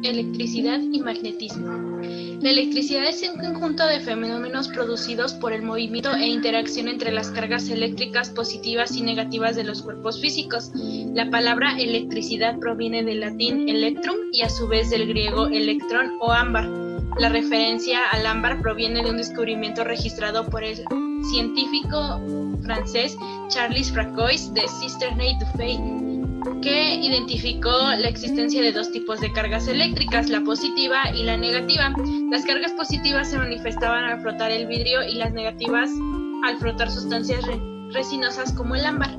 Electricidad y magnetismo. La electricidad es un conjunto de fenómenos producidos por el movimiento e interacción entre las cargas eléctricas positivas y negativas de los cuerpos físicos. La palabra electricidad proviene del latín electrum y a su vez del griego electrón o ámbar. La referencia al ámbar proviene de un descubrimiento registrado por el científico francés Charles Foucault de Cisterneuil-du-Fay, que identificó la existencia de dos tipos de cargas eléctricas, la positiva y la negativa. Las cargas positivas se manifestaban al frotar el vidrio y las negativas al frotar sustancias resinosas como el ámbar.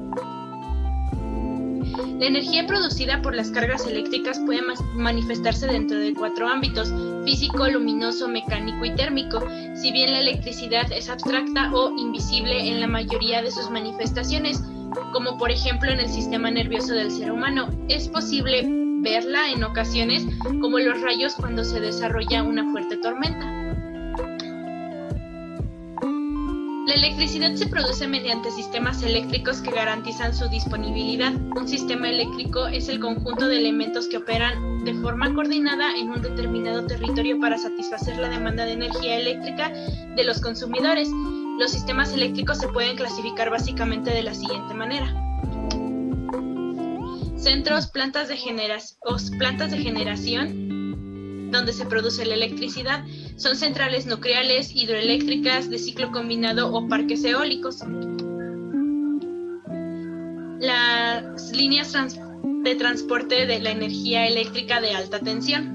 La energía producida por las cargas eléctricas puede manifestarse dentro de 4 ámbitos: físico, luminoso, mecánico y térmico. Si bien la electricidad es abstracta o invisible en la mayoría de sus manifestaciones, como por ejemplo en el sistema nervioso del ser humano, es posible verla en ocasiones, como los rayos cuando se desarrolla una fuerte tormenta. La electricidad se produce mediante sistemas eléctricos que garantizan su disponibilidad. Un sistema eléctrico es el conjunto de elementos que operan de forma coordinada en un determinado territorio para satisfacer la demanda de energía eléctrica de los consumidores. Los sistemas eléctricos se pueden clasificar básicamente de la siguiente manera: centros, plantas de generación donde se produce la electricidad, son centrales nucleares, hidroeléctricas, de ciclo combinado o parques eólicos. Las líneas de transporte de la energía eléctrica de alta tensión.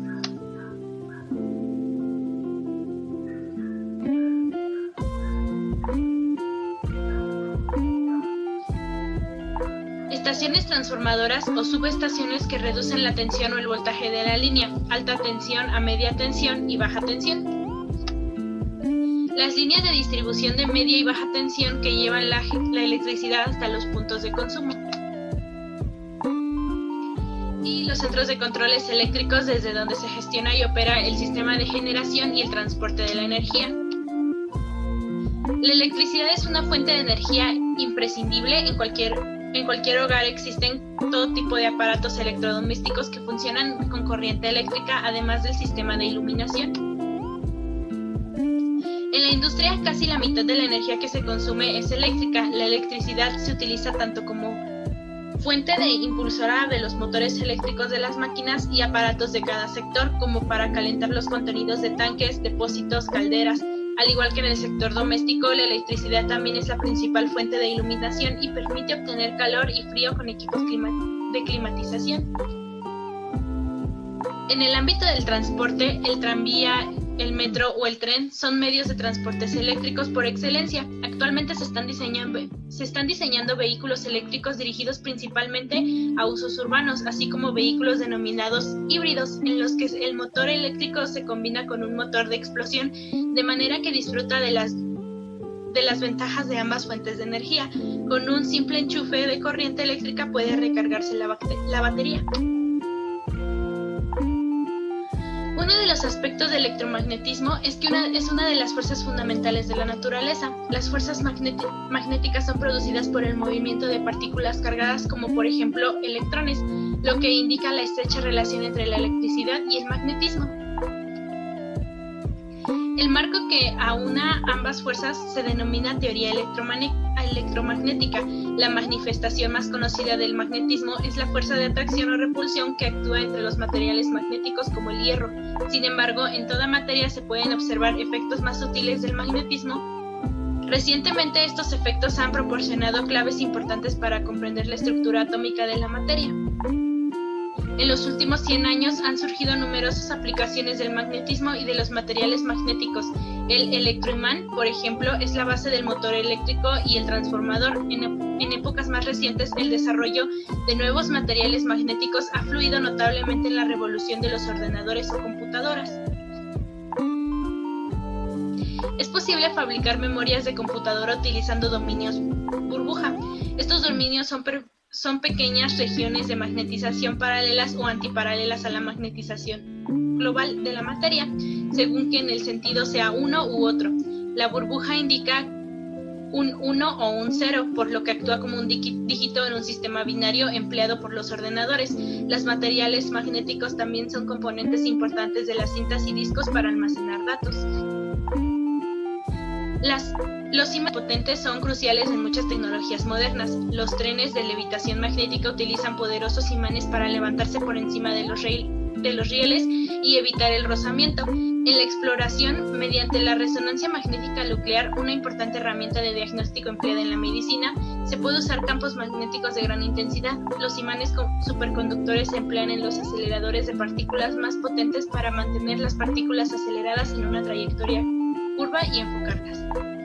Estaciones transformadoras o subestaciones que reducen la tensión o el voltaje de la línea, alta tensión a media tensión y baja tensión. Las líneas de distribución de media y baja tensión que llevan la electricidad hasta los puntos de consumo. Y los centros de controles eléctricos desde donde se gestiona y opera el sistema de generación y el transporte de la energía. La electricidad es una fuente de energía imprescindible en cualquier hogar. Existen todo tipo de aparatos electrodomésticos que funcionan con corriente eléctrica, además del sistema de iluminación. En la industria, casi la mitad de la energía que se consume es eléctrica. La electricidad se utiliza tanto como fuente de impulsora de los motores eléctricos de las máquinas y aparatos de cada sector, como para calentar los contenidos de tanques, depósitos, calderas. Al igual que en el sector doméstico, la electricidad también es la principal fuente de iluminación y permite obtener calor y frío con equipos de climatización. En el ámbito del transporte, el tranvía, el metro o el tren son medios de transportes eléctricos por excelencia. Actualmente se están diseñando vehículos eléctricos dirigidos principalmente a usos urbanos, así como vehículos denominados híbridos, en los que el motor eléctrico se combina con un motor de explosión, de manera que disfruta de las ventajas de ambas fuentes de energía. Con un simple enchufe de corriente eléctrica puede recargarse la batería. Uno de los aspectos del electromagnetismo es que es una de las fuerzas fundamentales de la naturaleza. Las fuerzas magnéticas son producidas por el movimiento de partículas cargadas, como por ejemplo electrones, lo que indica la estrecha relación entre la electricidad y el magnetismo. El marco que aúna ambas fuerzas se denomina teoría electromagnética. La manifestación más conocida del magnetismo es la fuerza de atracción o repulsión que actúa entre los materiales magnéticos como el hierro. Sin embargo, en toda materia se pueden observar efectos más sutiles del magnetismo. Recientemente, estos efectos han proporcionado claves importantes para comprender la estructura atómica de la materia. En los últimos 100 años han surgido numerosas aplicaciones del magnetismo y de los materiales magnéticos. El electroimán, por ejemplo, es la base del motor eléctrico y el transformador. En épocas más recientes, el desarrollo de nuevos materiales magnéticos ha fluido notablemente en la revolución de los ordenadores o computadoras. Es posible fabricar memorias de computadora utilizando dominios burbuja. Estos dominios son pequeñas regiones de magnetización paralelas o antiparalelas a la magnetización global de la materia, según que en el sentido sea uno u otro. La burbuja indica un 1 o un 0, por lo que actúa como un dígito en un sistema binario empleado por los ordenadores. Los materiales magnéticos también son componentes importantes de las cintas y discos para almacenar datos. Los imanes potentes son cruciales en muchas tecnologías modernas. Los trenes de levitación magnética utilizan poderosos imanes para levantarse por encima de los rieles y evitar el rozamiento. En la exploración, mediante la resonancia magnética nuclear, una importante herramienta de diagnóstico empleada en la medicina, se puede usar campos magnéticos de gran intensidad. Los imanes superconductores se emplean en los aceleradores de partículas más potentes para mantener las partículas aceleradas en una trayectoria curva y enfocarlas.